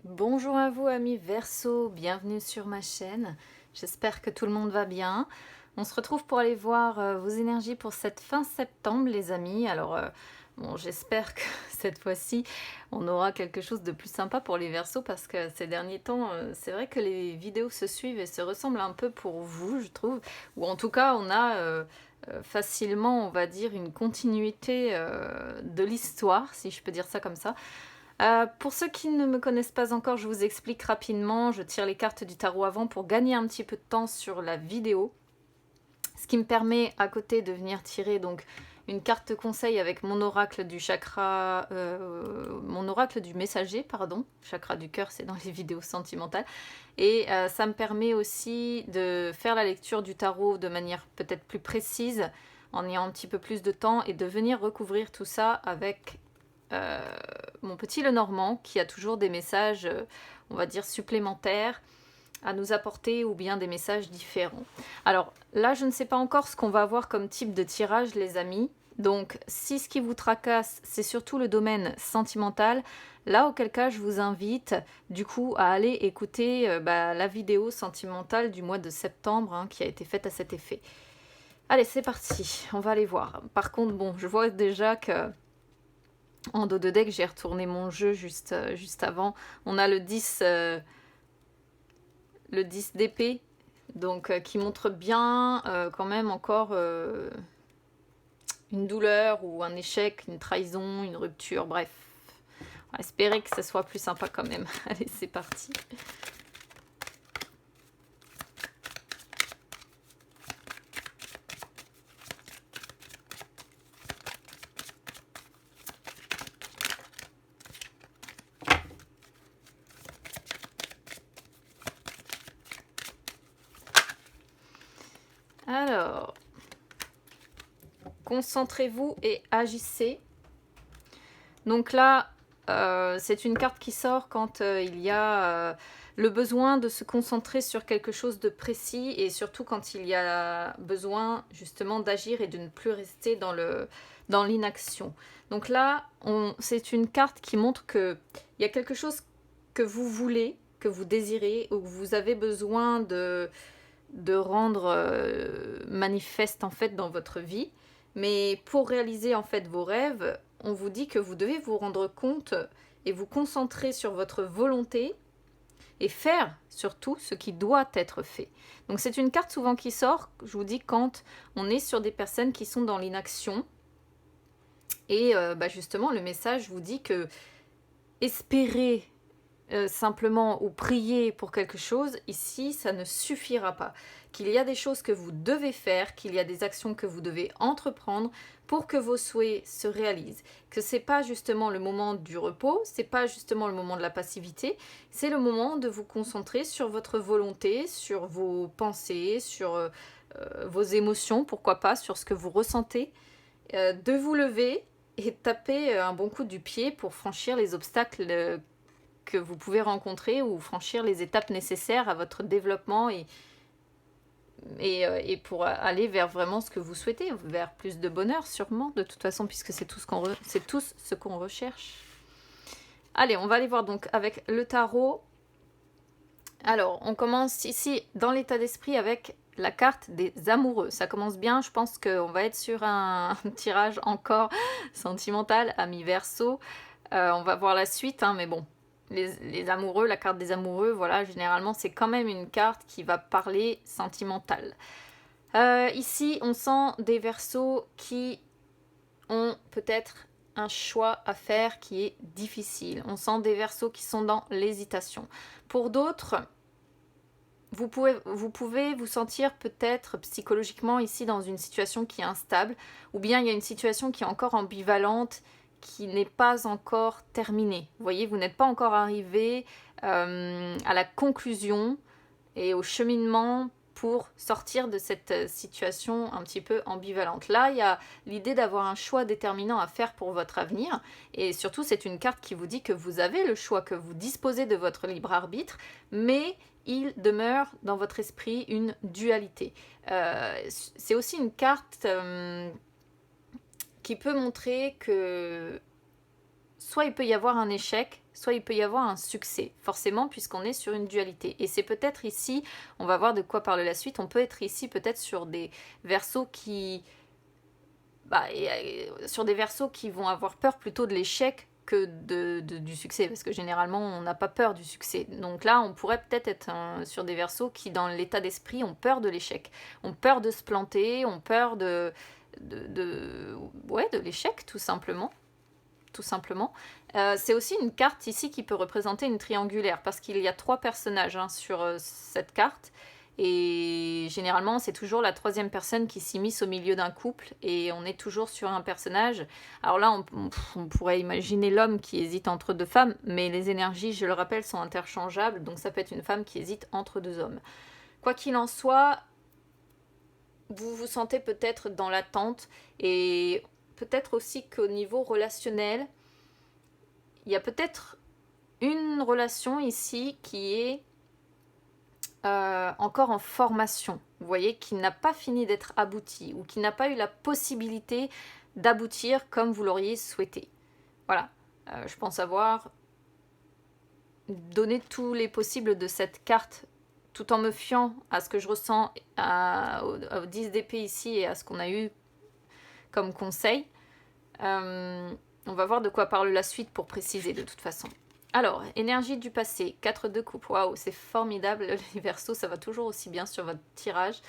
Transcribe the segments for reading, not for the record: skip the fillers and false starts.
Bonjour à vous amis Verseau, bienvenue sur ma chaîne. J'espère que tout le monde va bien. On se retrouve pour aller voir vos énergies pour cette fin septembre les amis. Alors bon, j'espère que cette fois-ci on aura quelque chose de plus sympa pour les Verseaux parce que ces derniers temps c'est vrai que les vidéos se suivent et se ressemblent un peu pour vous je trouve. Ou en tout cas on a facilement on va dire une continuité de l'histoire si je peux dire ça comme ça. Pour ceux qui ne me connaissent pas encore, je vous explique rapidement. Je tire les cartes du tarot avant pour gagner un petit peu de temps sur la vidéo. Ce qui me permet à côté de venir tirer donc une carte conseil avec mon oracle du chakra, mon oracle du messager, pardon. Chakra du cœur, c'est dans les vidéos sentimentales. Et ça me permet aussi de faire la lecture du tarot de manière peut-être plus précise, en ayant un petit peu plus de temps, et de venir recouvrir tout ça avec mon petit Lenormand qui a toujours des messages, on va dire, supplémentaires à nous apporter ou bien des messages différents. Alors là, je ne sais pas encore ce qu'on va avoir comme type de tirage, les amis. Donc, si ce qui vous tracasse, c'est surtout le domaine sentimental, là, auquel cas, je vous invite, du coup, à aller écouter la vidéo sentimentale du mois de septembre qui a été faite à cet effet. Allez, c'est parti, on va aller voir. Par contre, bon, je vois déjà que en dos de deck, j'ai retourné mon jeu juste avant. On a le 10 d'épée, donc qui montre bien quand même encore une douleur ou un échec, une trahison, une rupture, bref. On va espérer que ça soit plus sympa quand même. Allez, c'est parti. Alors, concentrez-vous et agissez. Donc là, c'est une carte qui sort quand il y a le besoin de se concentrer sur quelque chose de précis et surtout quand il y a besoin justement d'agir et de ne plus rester dans l'inaction. Donc là, c'est une carte qui montre qu'il y a quelque chose que vous voulez, que vous désirez ou que vous avez besoin de rendre manifeste en fait dans votre vie. Mais pour réaliser en fait vos rêves, on vous dit que vous devez vous rendre compte et vous concentrer sur votre volonté et faire surtout ce qui doit être fait. Donc c'est une carte souvent qui sort, je vous dis, quand on est sur des personnes qui sont dans l'inaction. Et justement, le message vous dit que espérer simplement ou prier pour quelque chose, ici, ça ne suffira pas. Qu'il y a des choses que vous devez faire, qu'il y a des actions que vous devez entreprendre pour que vos souhaits se réalisent. Que c'est pas justement le moment du repos, c'est pas justement le moment de la passivité, c'est le moment de vous concentrer sur votre volonté, sur vos pensées, sur vos émotions, pourquoi pas, sur ce que vous ressentez, de vous lever et taper un bon coup du pied pour franchir les obstacles que vous pouvez rencontrer ou franchir les étapes nécessaires à votre développement et pour aller vers vraiment ce que vous souhaitez, vers plus de bonheur sûrement, de toute façon, puisque c'est tout ce qu'on recherche. Allez, on va aller voir donc avec le tarot. Alors, on commence ici dans l'état d'esprit avec la carte des amoureux. Ça commence bien, je pense qu'on va être sur un tirage encore sentimental, ami Verseau. On va voir la suite, mais bon, les amoureux, la carte des amoureux, voilà, généralement c'est quand même une carte qui va parler sentimental. Ici, on sent des Verseaux qui ont peut-être un choix à faire qui est difficile. On sent des Verseaux qui sont dans l'hésitation. Pour d'autres, vous pouvez vous sentir peut-être psychologiquement ici dans une situation qui est instable, ou bien il y a une situation qui est encore ambivalente, qui n'est pas encore terminée. Vous voyez, vous n'êtes pas encore arrivé à la conclusion et au cheminement pour sortir de cette situation un petit peu ambivalente. Là, il y a l'idée d'avoir un choix déterminant à faire pour votre avenir, et surtout, c'est une carte qui vous dit que vous avez le choix, que vous disposez de votre libre arbitre, mais il demeure dans votre esprit une dualité. C'est aussi une carte qui peut montrer que soit il peut y avoir un échec, soit il peut y avoir un succès, forcément, puisqu'on est sur une dualité. Et c'est peut-être ici, on va voir de quoi parler la suite, on peut être ici peut-être sur des versos qui... sur des versos qui vont avoir peur plutôt de l'échec que du succès, parce que généralement on n'a pas peur du succès. Donc là on pourrait peut-être être sur des versos qui dans l'état d'esprit ont peur de l'échec, ont peur de se planter, ont peur de l'échec tout simplement. C'est aussi une carte ici qui peut représenter une triangulaire, parce qu'il y a 3 personnages sur cette carte, et généralement c'est toujours la 3e personne qui s'immisce au milieu d'un couple, et on est toujours sur un personnage. Alors là on pourrait imaginer l'homme qui hésite entre 2 femmes, mais les énergies, je le rappelle, sont interchangeables, donc ça peut être une femme qui hésite entre 2 hommes. Quoi qu'il en soit, vous vous sentez peut-être dans l'attente, et peut-être aussi qu'au niveau relationnel, il y a peut-être une relation ici qui est encore en formation, vous voyez, qui n'a pas fini d'être aboutie, ou qui n'a pas eu la possibilité d'aboutir comme vous l'auriez souhaité. Voilà, je pense avoir donné tous les possibles de cette carte, tout en me fiant à ce que je ressens au 10 d'épée ici, et à ce qu'on a eu comme conseil. On va voir de quoi parle la suite pour préciser de toute façon. Alors, énergie du passé, 4 de coupe, waouh, c'est formidable, les Verseaux, ça va toujours aussi bien sur votre tirage.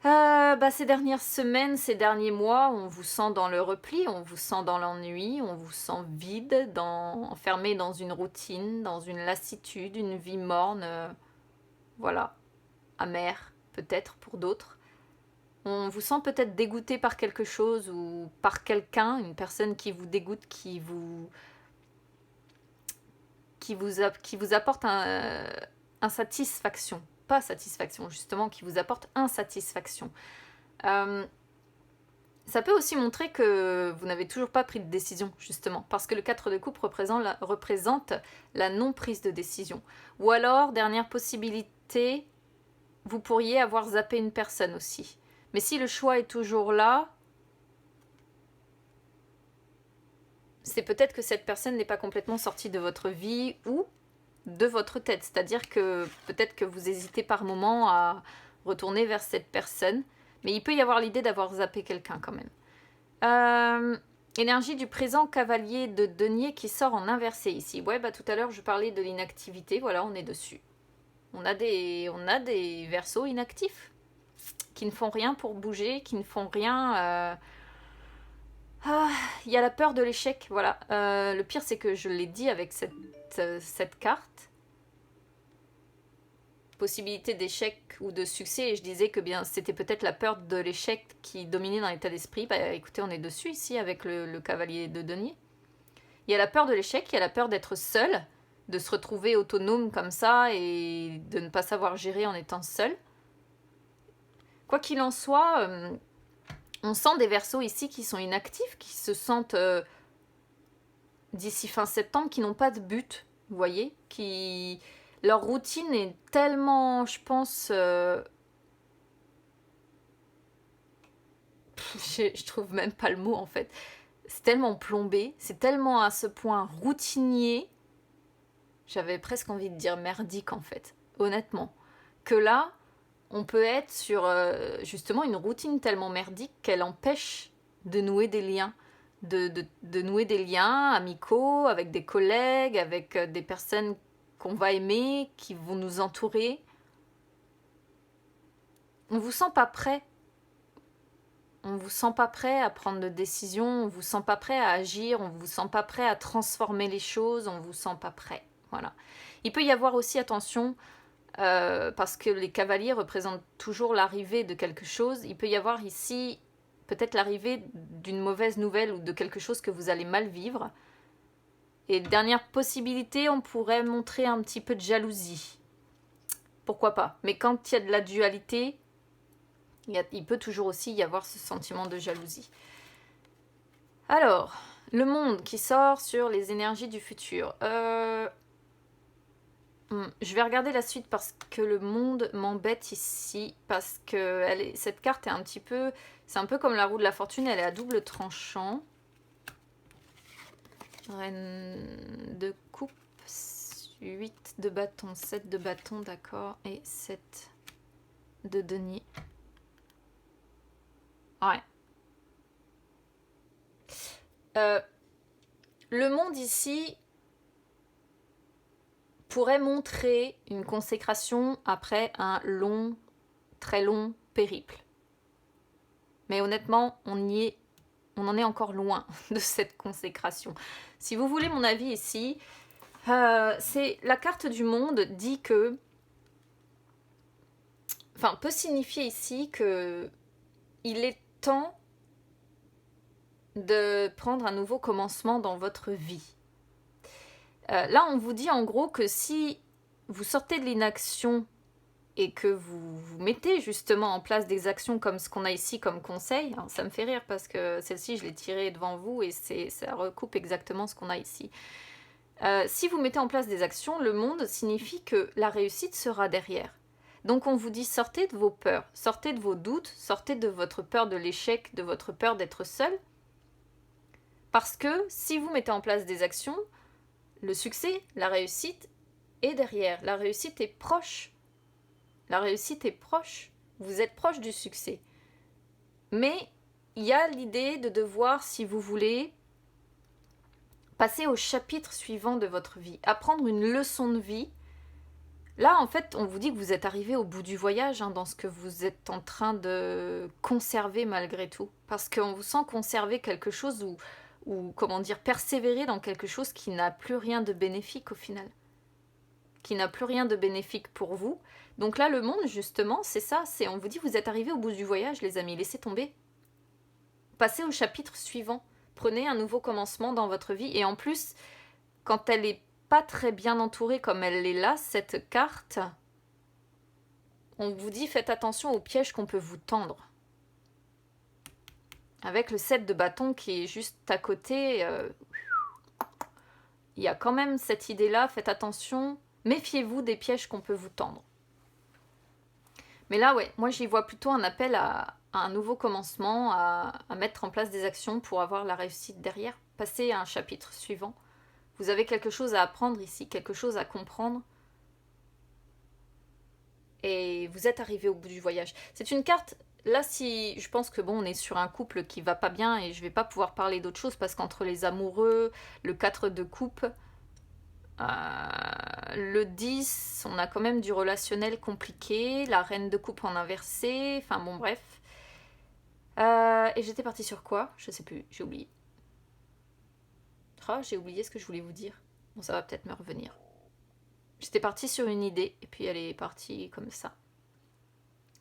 Ces dernières semaines, ces derniers mois, on vous sent dans le repli, on vous sent dans l'ennui, on vous sent vide, enfermé dans une routine, dans une lassitude, une vie morne, voilà, amère peut-être pour d'autres. On vous sent peut-être dégoûté par quelque chose ou par quelqu'un, une personne qui vous dégoûte, qui vous apporte insatisfaction. Pas satisfaction, justement, qui vous apporte insatisfaction. Ça peut aussi montrer que vous n'avez toujours pas pris de décision, justement, parce que le 4 de coupe représente la non-prise de décision. Ou alors, dernière possibilité, vous pourriez avoir zappé une personne aussi. Mais si le choix est toujours là, c'est peut-être que cette personne n'est pas complètement sortie de votre vie ou de votre tête. C'est-à-dire que peut-être que vous hésitez par moment à retourner vers cette personne. Mais il peut y avoir l'idée d'avoir zappé quelqu'un quand même. Énergie du présent, cavalier de denier qui sort en inversé ici. Ouais, tout à l'heure je parlais de l'inactivité. Voilà, on est dessus. On a des versos inactifs qui ne font rien pour bouger, qui ne font rien... il y a la peur de l'échec, voilà. Le pire, c'est que je l'ai dit avec cette carte. Possibilité d'échec ou de succès, et je disais que bien c'était peut-être la peur de l'échec qui dominait dans l'état d'esprit. Écoutez, on est dessus ici avec le cavalier de denier. Il y a la peur de l'échec, il y a la peur d'être seul, de se retrouver autonome comme ça et de ne pas savoir gérer en étant seul. Quoi qu'il en soit, on sent des Verseaux ici qui sont inactifs, qui se sentent d'ici fin septembre, qui n'ont pas de but, vous voyez, leur routine est tellement, je pense, je trouve même pas le mot en fait, c'est tellement plombé, c'est tellement à ce point routinier, j'avais presque envie de dire merdique en fait, honnêtement, que là, on peut être sur justement une routine tellement merdique qu'elle empêche de nouer des liens, de nouer des liens amicaux avec des collègues, avec des personnes qu'on va aimer, qui vont nous entourer. On vous sent pas prêt. On vous sent pas prêt à prendre de décisions, on vous sent pas prêt à agir, on vous sent pas prêt à transformer les choses, on vous sent pas prêt. Voilà. Il peut y avoir aussi, attention, parce que les cavaliers représentent toujours l'arrivée de quelque chose, il peut y avoir ici peut-être l'arrivée d'une mauvaise nouvelle ou de quelque chose que vous allez mal vivre. Et dernière possibilité, on pourrait montrer un petit peu de jalousie. Pourquoi pas? Mais quand il y a de la dualité, il peut toujours aussi y avoir ce sentiment de jalousie. Alors, le monde qui sort sur les énergies du futur. Je vais regarder la suite parce que le monde m'embête ici, parce que cette carte est un petit peu... C'est un peu comme la roue de la fortune, elle est à double tranchant. Reine de coupe, 8 de bâton, 7 de bâton, d'accord, et 7 de denier. Ouais. Le monde ici pourrait montrer une consécration après un long, très long périple. Mais honnêtement, on en est encore loin de cette consécration. Si vous voulez mon avis ici, c'est la carte du monde dit que, enfin, peut signifier ici que il est temps de prendre un nouveau commencement dans votre vie. Là, on vous dit en gros que si vous sortez de l'inaction et que vous mettez justement en place des actions comme ce qu'on a ici comme conseil, alors ça me fait rire parce que celle-ci, je l'ai tirée devant vous et ça recoupe exactement ce qu'on a ici. Si vous mettez en place des actions, le monde signifie que la réussite sera derrière. Donc on vous dit sortez de vos peurs, sortez de vos doutes, sortez de votre peur de l'échec, de votre peur d'être seul. Parce que si vous mettez en place des actions, le succès, la réussite est derrière. La réussite est proche. La réussite est proche. Vous êtes proche du succès. Mais il y a l'idée de devoir, si vous voulez, passer au chapitre suivant de votre vie, apprendre une leçon de vie. Là, en fait, on vous dit que vous êtes arrivé au bout du voyage dans ce que vous êtes en train de conserver malgré tout. Parce qu'on vous sent conserver quelque chose ou comment dire, persévérer dans quelque chose qui n'a plus rien de bénéfique au final. Qui n'a plus rien de bénéfique pour vous. Donc là, le monde, justement, c'est ça. On vous dit, vous êtes arrivé au bout du voyage, les amis, laissez tomber. Passez au chapitre suivant. Prenez un nouveau commencement dans votre vie. Et en plus, quand elle n'est pas très bien entourée comme elle est là, cette carte, on vous dit, faites attention aux pièges qu'on peut vous tendre. Avec le 7 de bâton qui est juste à côté, il y a quand même cette idée-là, faites attention, méfiez-vous des pièges qu'on peut vous tendre. Mais là, ouais, moi j'y vois plutôt un appel à un nouveau commencement, à mettre en place des actions pour avoir la réussite derrière, passer à un chapitre suivant. Vous avez quelque chose à apprendre ici, quelque chose à comprendre. Et vous êtes arrivé au bout du voyage. C'est une carte... Là, si je pense que bon, on est sur un couple qui va pas bien et je vais pas pouvoir parler d'autre chose parce qu'entre les amoureux, le 4 de coupe, le 10, on a quand même du relationnel compliqué, la reine de coupe en inversé, enfin bon, bref. Et j'étais partie sur quoi? Je sais plus, j'ai oublié. Oh, j'ai oublié ce que je voulais vous dire. Bon, ça va peut-être me revenir. J'étais partie sur une idée et puis elle est partie comme ça.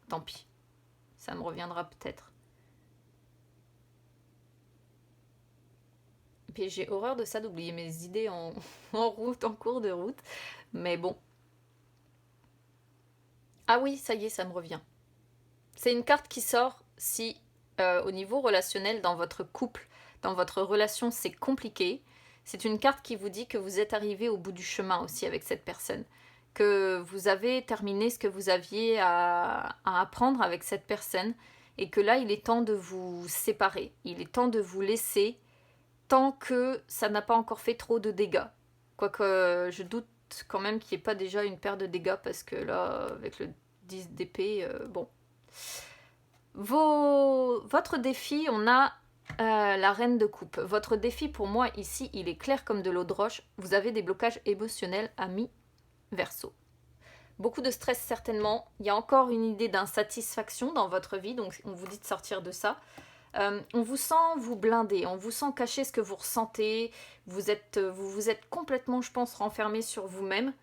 Tant pis. Ça me reviendra peut-être. Et puis j'ai horreur de ça, d'oublier mes idées en route, en cours de route. Mais bon. Ah oui, ça y est, ça me revient. C'est une carte qui sort si, au niveau relationnel, dans votre couple, dans votre relation, c'est compliqué. C'est une carte qui vous dit que vous êtes arrivé au bout du chemin aussi avec cette personne. Que vous avez terminé ce que vous aviez à apprendre avec cette personne et que là, il est temps de vous séparer. Il est temps de vous laisser tant que ça n'a pas encore fait trop de dégâts. Quoique je doute quand même qu'il n'y ait pas déjà une paire de dégâts parce que là, avec le 10 d'épée, bon. Votre défi, on a la reine de coupe. Votre défi pour moi ici, il est clair comme de l'eau de roche. Vous avez des blocages émotionnels à mi-verso. Beaucoup de stress certainement. Il y a encore une idée d'insatisfaction dans votre vie, donc on vous dit de sortir de ça. On vous sent vous blinder, on vous sent cacher ce que vous ressentez. Vous vous êtes complètement, je pense, renfermé sur vous-même.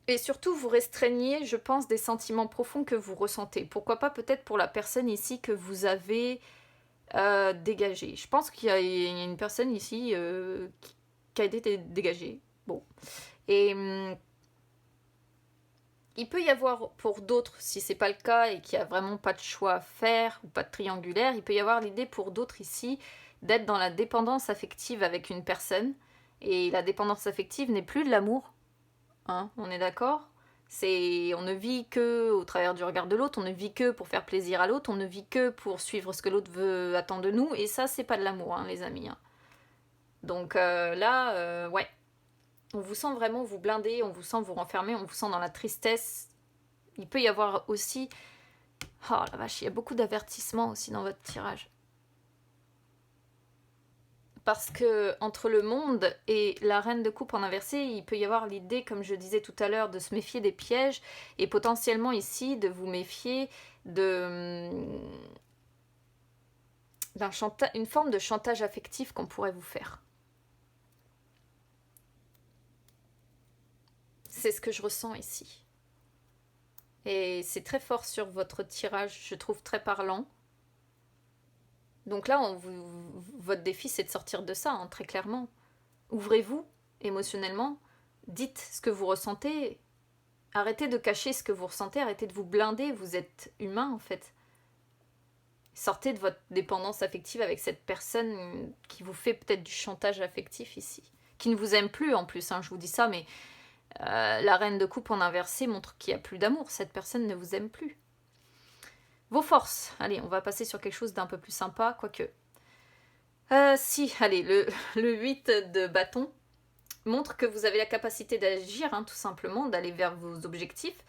Et surtout, vous restreignez, je pense, des sentiments profonds que vous ressentez. Pourquoi pas peut-être pour la personne ici que vous avez dégagée. Je pense qu'il y a une personne ici qui a été dégagée. Bon. Et il peut y avoir pour d'autres, si c'est pas le cas et qu'il n'y a vraiment pas de choix à faire ou pas de triangulaire, il peut y avoir l'idée pour d'autres ici d'être dans la dépendance affective avec une personne. Et la dépendance affective n'est plus de l'amour. Hein, on est d'accord? On ne vit que au travers du regard de l'autre, on ne vit que pour faire plaisir à l'autre, on ne vit que pour suivre ce que l'autre attend de nous, et ça, c'est pas de l'amour, hein, les amis. Hein. Donc là, ouais, on vous sent vraiment vous blinder, on vous sent vous renfermer, on vous sent dans la tristesse. Il peut y avoir aussi... Oh la vache, il y a beaucoup d'avertissements aussi dans votre tirage. Parce que entre le monde et la reine de coupe en inversé, il peut y avoir l'idée, comme je disais tout à l'heure, de se méfier des pièges et potentiellement ici de vous méfier de une forme de chantage affectif qu'on pourrait vous faire. C'est ce que je ressens ici. Et c'est très fort sur votre tirage, je trouve très parlant. Donc là, votre défi, c'est de sortir de ça, hein, très clairement. Ouvrez-vous émotionnellement, dites ce que vous ressentez, arrêtez de cacher ce que vous ressentez, arrêtez de vous blinder, vous êtes humain en fait. Sortez de votre dépendance affective avec cette personne qui vous fait peut-être du chantage affectif ici. Qui ne vous aime plus en plus, hein, je vous dis ça, mais la reine de coupe en inversé montre qu'il n'y a plus d'amour, cette personne ne vous aime plus. Vos forces, allez, on va passer sur quelque chose d'un peu plus sympa, quoique. Si, allez, le 8 de bâton montre que vous avez la capacité d'agir, hein, tout simplement, d'aller vers vos objectifs,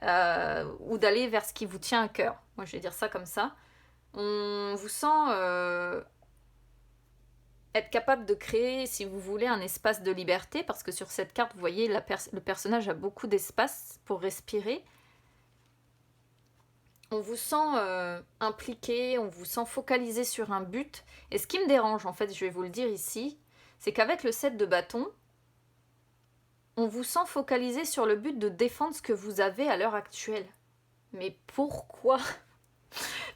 ou d'aller vers ce qui vous tient à cœur. Moi, je vais dire ça comme ça. On vous sent être capable de créer, si vous voulez, un espace de liberté, parce que sur cette carte, vous voyez, le personnage a beaucoup d'espace pour respirer. On vous sent impliqué, on vous sent focalisé sur un but. Et ce qui me dérange, en fait, je vais vous le dire ici, c'est qu'avec le 7 de bâton, on vous sent focalisé sur le but de défendre ce que vous avez à l'heure actuelle. Mais pourquoi?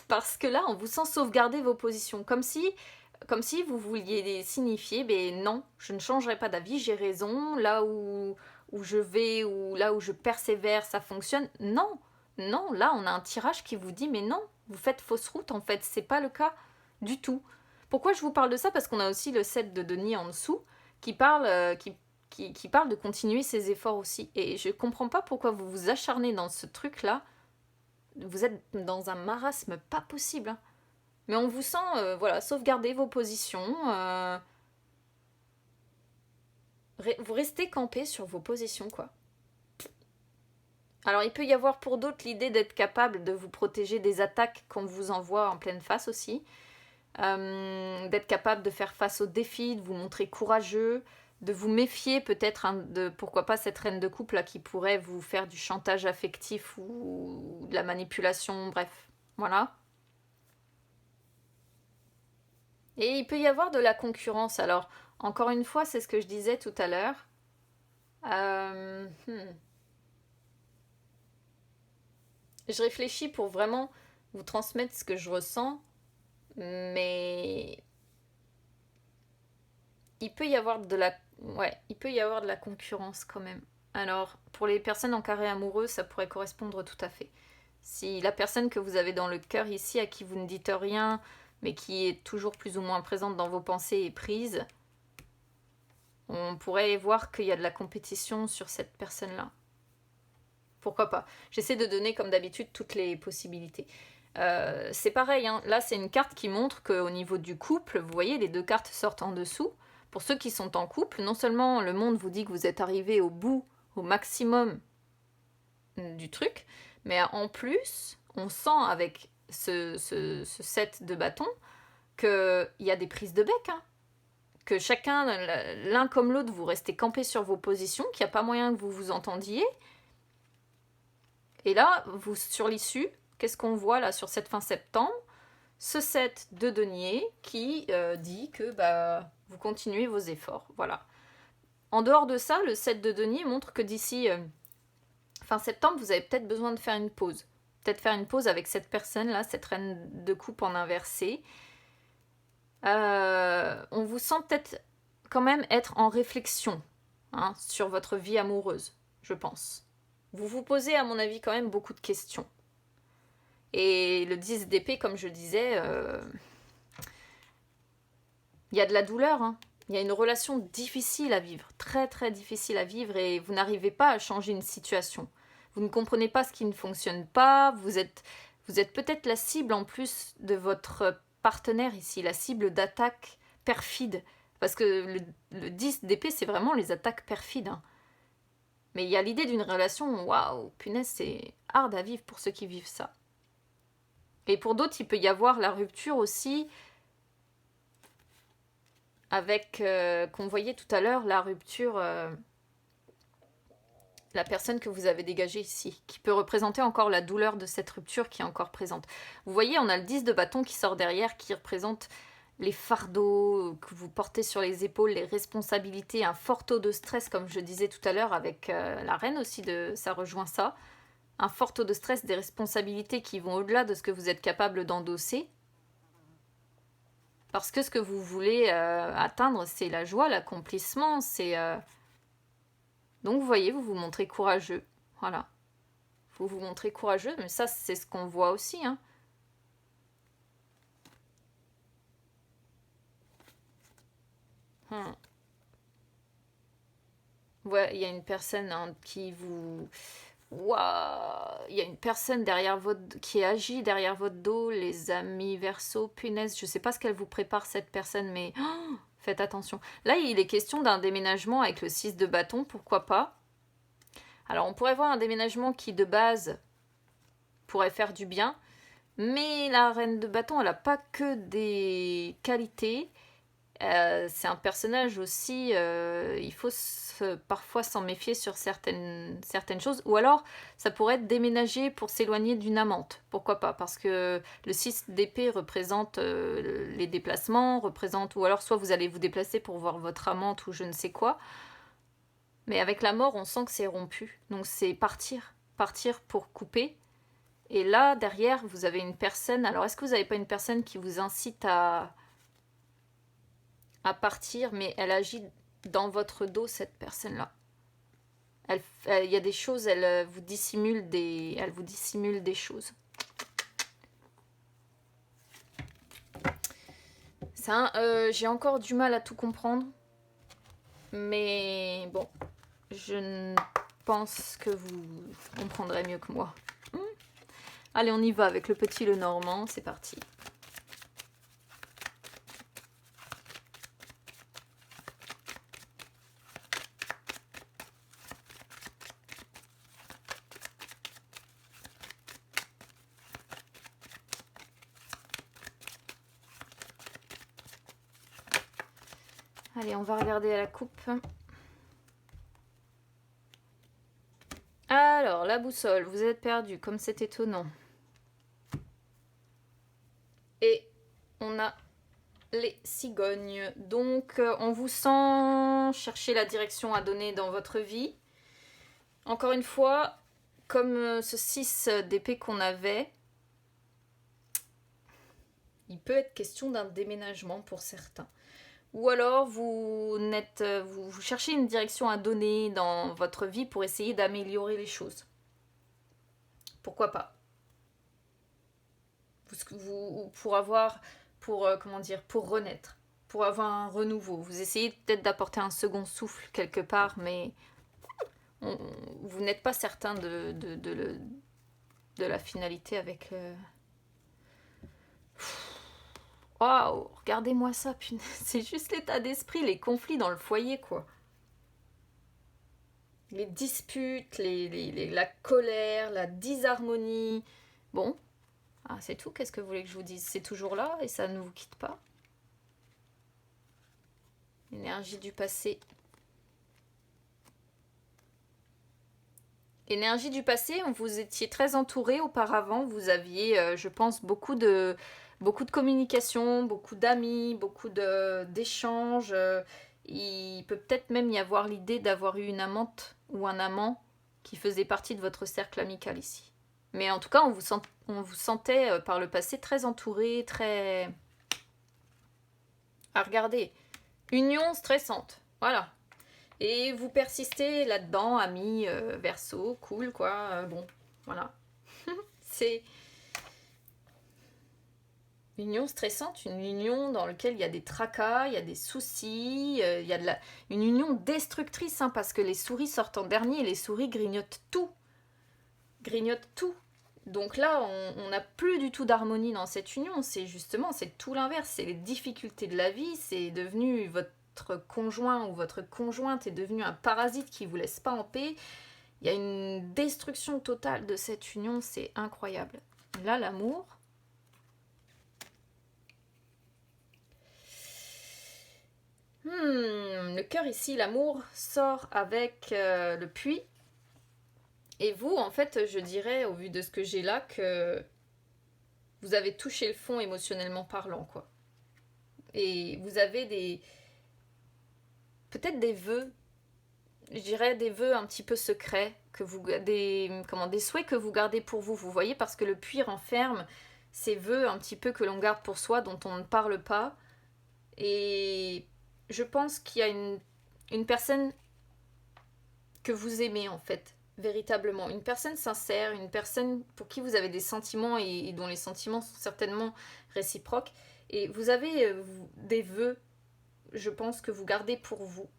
Parce que là, on vous sent sauvegarder vos positions, comme si vous vouliez signifier, ben non, je ne changerai pas d'avis, j'ai raison, là où je vais, ou là où je persévère, ça fonctionne. Non, non, là, on a un tirage qui vous dit, mais non, vous faites fausse route, en fait, c'est pas le cas du tout. Pourquoi je vous parle de ça? Parce qu'on a aussi le 7 de denier en dessous, qui parle, qui parle de continuer ses efforts aussi. Et je comprends pas pourquoi vous vous acharnez dans ce truc-là. Vous êtes dans un marasme pas possible, hein. Mais on vous sent, voilà, sauvegarder vos positions. Vous restez campé sur vos positions, quoi. Alors, il peut y avoir pour d'autres l'idée d'être capable de vous protéger des attaques qu'on vous envoie en pleine face aussi. D'être capable de faire face aux défis, de vous montrer courageux, de vous méfier peut-être, hein, de pourquoi pas cette reine de coupe là qui pourrait vous faire du chantage affectif ou de la manipulation, bref, voilà. Et il peut y avoir de la concurrence. Alors, encore une fois, c'est ce que je disais tout à l'heure. Euh, hmm. Je réfléchis pour vraiment vous transmettre ce que je ressens, mais il peut y avoir de la, ouais, il peut y avoir de la concurrence quand même. Alors, pour les personnes en carré amoureux, ça pourrait correspondre tout à fait. Si la personne que vous avez dans le cœur ici, à qui vous ne dites rien, mais qui est toujours plus ou moins présente dans vos pensées est prise, on pourrait voir qu'il y a de la compétition sur cette personne-là. Pourquoi pas? J'essaie de donner comme d'habitude toutes les possibilités. C'est pareil, hein. Là c'est une carte qui montre qu'au niveau du couple, vous voyez les deux cartes sortent en dessous. Pour ceux qui sont en couple, non seulement le monde vous dit que vous êtes arrivé au bout, au maximum du truc, mais en plus, on sent avec ce set de bâtons qu'il y a des prises de bec, hein. Que chacun, l'un comme l'autre, vous restez campé sur vos positions, qu'il n'y a pas moyen que vous vous entendiez. Et là, vous, sur l'issue, qu'est-ce qu'on voit là sur cette fin septembre? Ce set de denier qui dit que bah, vous continuez vos efforts. Voilà. En dehors de ça, le set de denier montre que d'ici fin septembre, vous avez peut-être besoin de faire une pause. Peut-être faire une pause avec cette personne-là, cette reine de coupe en inversé. On vous sent peut-être quand même être en réflexion, hein, sur votre vie amoureuse, je pense. Vous vous posez, à mon avis, quand même beaucoup de questions. Et le 10 d'épée, comme je disais, il y a de la douleur, hein. Il y a une relation difficile à vivre, très très difficile à vivre, et vous n'arrivez pas à changer une situation. Vous ne comprenez pas ce qui ne fonctionne pas, vous êtes peut-être la cible en plus de votre partenaire ici, la cible d'attaque perfide Parce que le 10 d'épée, c'est vraiment les attaques perfides. Hein. Mais il y a l'idée d'une relation, waouh, punaise, c'est hard à vivre pour ceux qui vivent ça. Et pour d'autres, il peut y avoir la rupture aussi avec, qu'on voyait tout à l'heure, la rupture, la personne que vous avez dégagée ici, qui peut représenter encore la douleur de cette rupture qui est encore présente. Vous voyez, on a le 10 de bâton qui sort derrière, qui représente les fardeaux que vous portez sur les épaules, les responsabilités, un fort taux de stress, comme je disais tout à l'heure, avec la reine aussi, ça rejoint ça. Un fort taux de stress, des responsabilités qui vont au-delà de ce que vous êtes capable d'endosser. Parce que ce que vous voulez atteindre, c'est la joie, l'accomplissement, c'est... Donc vous voyez, vous vous montrez courageux. Voilà. Vous vous montrez courageux, mais ça, c'est ce qu'on voit aussi. Hein. Ouais, il y a une personne qui vous... Waouh, il y a une personne derrière qui agit derrière votre dos, les amis Verseau, punaise, je sais pas ce qu'elle vous prépare cette personne, mais faites attention. Là, il est question d'un déménagement avec le 6 de bâton, pourquoi pas. Alors, on pourrait voir un déménagement qui, de base, pourrait faire du bien, mais la reine de bâton, elle n'a pas que des qualités. C'est un personnage aussi, il faut parfois s'en méfier sur certaines choses, ou alors ça pourrait être déménager pour s'éloigner d'une amante, pourquoi pas, parce que le 6 d'épée représente les déplacements, ou alors soit vous allez vous déplacer pour voir votre amante ou je ne sais quoi, mais avec la mort on sent que c'est rompu, donc c'est partir pour couper, et là derrière vous avez une personne, alors est-ce que vous n'avez pas une personne qui vous incite à partir, mais elle agit dans votre dos, cette personne-là. Il y a des choses, elle vous dissimule des choses. Ça, j'ai encore du mal à tout comprendre, mais bon, je pense que vous comprendrez mieux que moi. Allez, on y va avec le petit Lenormand, c'est parti. Allez, on va regarder à la coupe. Alors, la boussole, vous êtes perdu, comme c'est étonnant. Et on a les cigognes. Donc, on vous sent chercher la direction à donner dans votre vie. Encore une fois, comme ce 6 d'épée qu'on avait, il peut être question d'un déménagement pour certains. Ou alors vous cherchez une direction à donner dans votre vie pour essayer d'améliorer les choses. Pourquoi pas? Pour renaître, pour avoir un renouveau. Vous essayez peut-être d'apporter un second souffle quelque part, mais vous n'êtes pas certain de la finalité avec... Waouh, regardez-moi ça, punaise. C'est juste l'état d'esprit, les conflits dans le foyer, quoi. Les disputes, la colère, la disharmonie. Bon, c'est tout, qu'est-ce que vous voulez que je vous dise? C'est toujours là et ça ne vous quitte pas. Énergie du passé. Énergie du passé, vous étiez très entouré auparavant, vous aviez, je pense, beaucoup de communication, beaucoup d'amis, beaucoup d'échanges. Il peut peut-être même y avoir l'idée d'avoir eu une amante ou un amant qui faisait partie de votre cercle amical ici. Mais en tout cas, on vous sentait par le passé très entouré, très... Ah, regardez, union stressante, voilà. Et vous persistez là-dedans, amis, Verseau, cool quoi, bon, voilà. C'est union stressante, une union dans laquelle il y a des tracas, il y a des soucis, il y a une union destructrice, hein, parce que les souris sortent en dernier et les souris grignotent tout. Grignotent tout. Donc là, on n'a plus du tout d'harmonie dans cette union, c'est tout l'inverse, c'est les difficultés de la vie, c'est devenu votre conjoint ou votre conjointe est devenu un parasite qui ne vous laisse pas en paix. Il y a une destruction totale de cette union, c'est incroyable. Là, l'amour. Le cœur ici, l'amour sort avec le puits. Et vous, en fait, je dirais, au vu de ce que j'ai là, que vous avez touché le fond émotionnellement parlant, quoi. Et vous avez peut-être des vœux, je dirais des vœux un petit peu secrets, des souhaits que vous gardez pour vous. Vous voyez, parce que le puits renferme ces vœux un petit peu que l'on garde pour soi, dont on ne parle pas. Et je pense qu'il y a une personne que vous aimez, en fait, véritablement. Une personne sincère, une personne pour qui vous avez des sentiments et dont les sentiments sont certainement réciproques. Et vous avez des vœux, je pense, que vous gardez pour vous.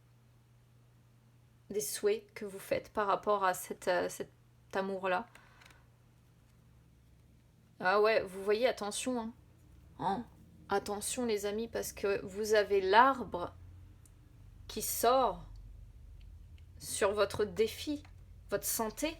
Des souhaits que vous faites par rapport à cet amour-là. Ah ouais, vous voyez, attention. Attention les amis, parce que vous avez l'arbre qui sort sur votre défi, votre santé.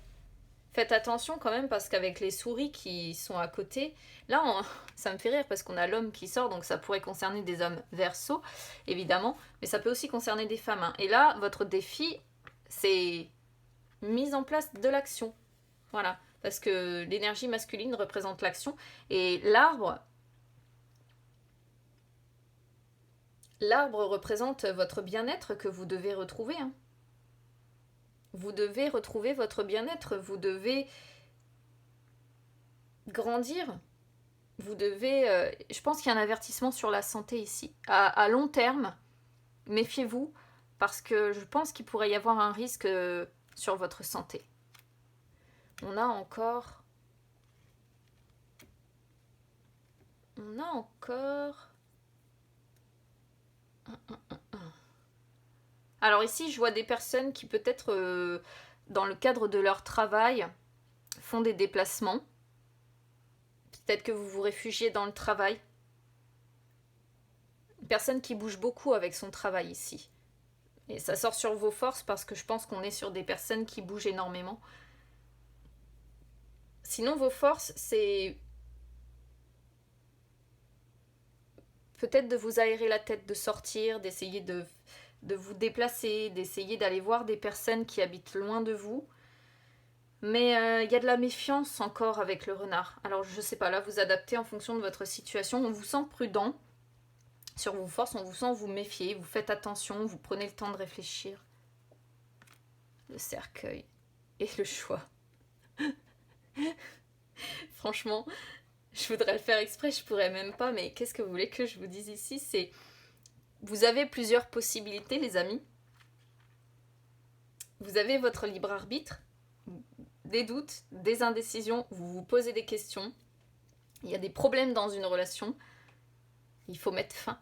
Faites attention quand même, parce qu'avec les souris qui sont à côté, là ça me fait rire parce qu'on a l'homme qui sort, donc ça pourrait concerner des hommes Verseau, évidemment, mais ça peut aussi concerner des femmes. Hein. Et là, votre défi, c'est mise en place de l'action. Voilà, parce que l'énergie masculine représente l'action, et l'arbre représente votre bien-être que vous devez retrouver. Hein. Vous devez retrouver votre bien-être, vous devez grandir, vous devez... je pense qu'il y a un avertissement sur la santé ici. À long terme, méfiez-vous, parce que je pense qu'il pourrait y avoir un risque sur votre santé. On a encore... Alors ici, je vois des personnes qui peut-être, dans le cadre de leur travail, font des déplacements. Peut-être que vous vous réfugiez dans le travail. Une personne qui bouge beaucoup avec son travail ici. Et ça sort sur vos forces parce que je pense qu'on est sur des personnes qui bougent énormément. Sinon, vos forces, c'est peut-être de vous aérer la tête, de sortir, d'essayer de vous déplacer, d'essayer d'aller voir des personnes qui habitent loin de vous. Mais y a de la méfiance encore avec le renard. Alors je sais pas, là vous adaptez en fonction de votre situation. On vous sent prudent sur vos forces, on vous sent vous méfier, vous faites attention, vous prenez le temps de réfléchir. Le cercueil et le choix. Franchement, je voudrais le faire exprès, je pourrais même pas, mais qu'est-ce que vous voulez que je vous dise ici? C'est... Vous avez plusieurs possibilités, les amis. Vous avez votre libre arbitre, des doutes, des indécisions, vous vous posez des questions, il y a des problèmes dans une relation, il faut mettre fin.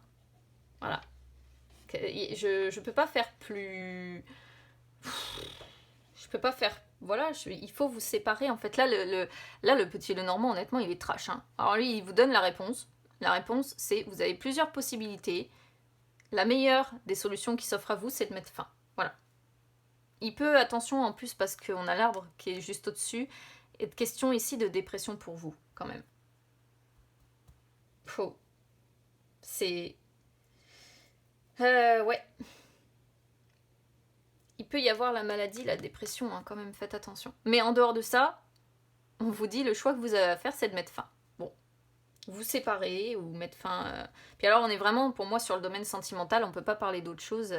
Voilà. Je peux pas faire plus... Je peux pas faire... Voilà, il faut vous séparer. En fait, là, le petit Lenormand, honnêtement, il est trash. Hein. Alors lui, il vous donne la réponse. La réponse, c'est vous avez plusieurs possibilités. La meilleure des solutions qui s'offre à vous, c'est de mettre fin. Voilà. Il peut, attention en plus, parce qu'on a l'arbre qui est juste au-dessus, être question ici de dépression pour vous, quand même. Faux. C'est... ouais. Il peut y avoir la maladie, la dépression, hein, quand même, faites attention. Mais en dehors de ça, on vous dit, le choix que vous avez à faire, c'est de mettre fin. Bon. Vous séparer ou mettre fin... Puis alors, on est vraiment, pour moi, sur le domaine sentimental, on peut pas parler d'autre chose...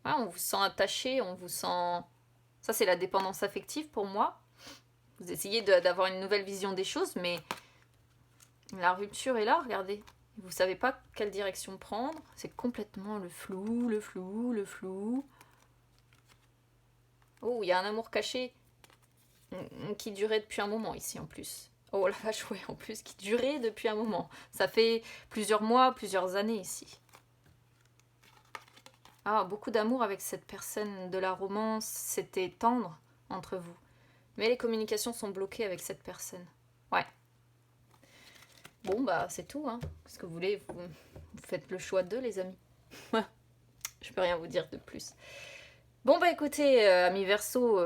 Ah, on vous sent attaché, on vous sent... Ça, c'est la dépendance affective pour moi. Vous essayez d'avoir une nouvelle vision des choses, mais la rupture est là, regardez. Vous savez pas quelle direction prendre. C'est complètement le flou, le flou, le flou. Oh, il y a un amour caché qui durait depuis un moment ici, en plus. Oh la vache, ouais, en plus, qui durait depuis un moment. Ça fait plusieurs mois, plusieurs années ici. Ah, beaucoup d'amour avec cette personne, de la romance, c'était tendre entre vous. Mais les communications sont bloquées avec cette personne. Ouais. Bon, bah c'est tout, hein. Ce que vous voulez, vous faites le choix d'eux, les amis. Je peux rien vous dire de plus. Bon, bah écoutez, amis Verseau,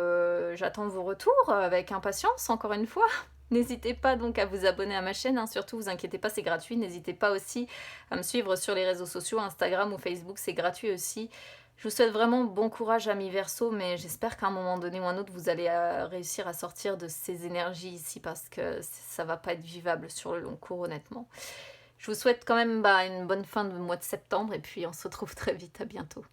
j'attends vos retours avec impatience, encore une fois. N'hésitez pas donc à vous abonner à ma chaîne, hein. Surtout, vous inquiétez pas, c'est gratuit. N'hésitez pas aussi à me suivre sur les réseaux sociaux, Instagram ou Facebook, c'est gratuit aussi. Je vous souhaite vraiment bon courage, amis Verseau, mais j'espère qu'à un moment donné ou un autre, vous allez réussir à sortir de ces énergies ici parce que ça va pas être vivable sur le long cours, honnêtement. Je vous souhaite quand même une bonne fin de mois de septembre et puis on se retrouve très vite, à bientôt.